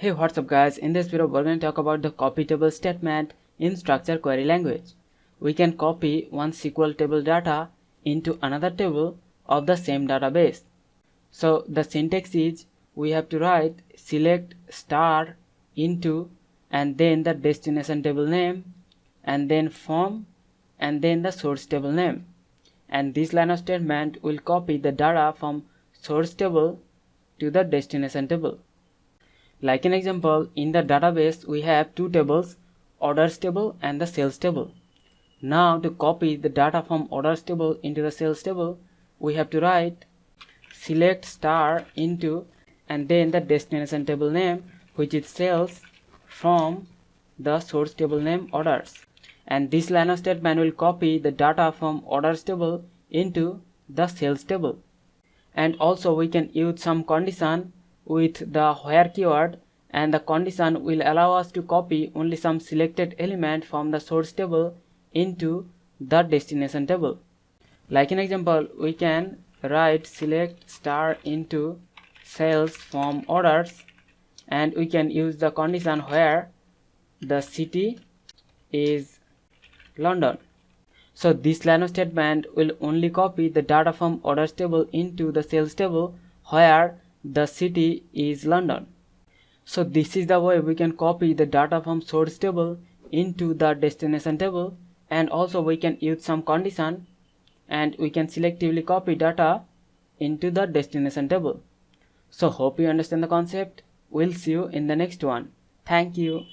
Hey, what's up guys? In this video we're going to talk about the copy table statement in structured query language. We can copy one SQL table data into another table of the same database. So the syntax is we have to write select star into and then the destination table name and then from and then the source table name. And this line of statement will copy the data from source table to the destination table. Like an example, in the database we have two tables, orders table and the sales table. Now to copy the data from orders table into the sales table, we have to write select star into and then the destination table name, which is sales, from the source table name orders. And this line of statement will copy the data from orders table into the sales table. And also we can use some condition with the where keyword, and the condition will allow us to copy only some selected element from the source table into the destination table. Like an example, we can write select star into sales from orders, and we can use the condition where the city is London. So this line of statement will only copy the data from orders table into the sales table where the city is London. So this is the way we can copy the data from source table into the destination table, and also we can use some condition and we can selectively copy data into the destination table. So hope you understand the concept. We'll see you in the next one. Thank you.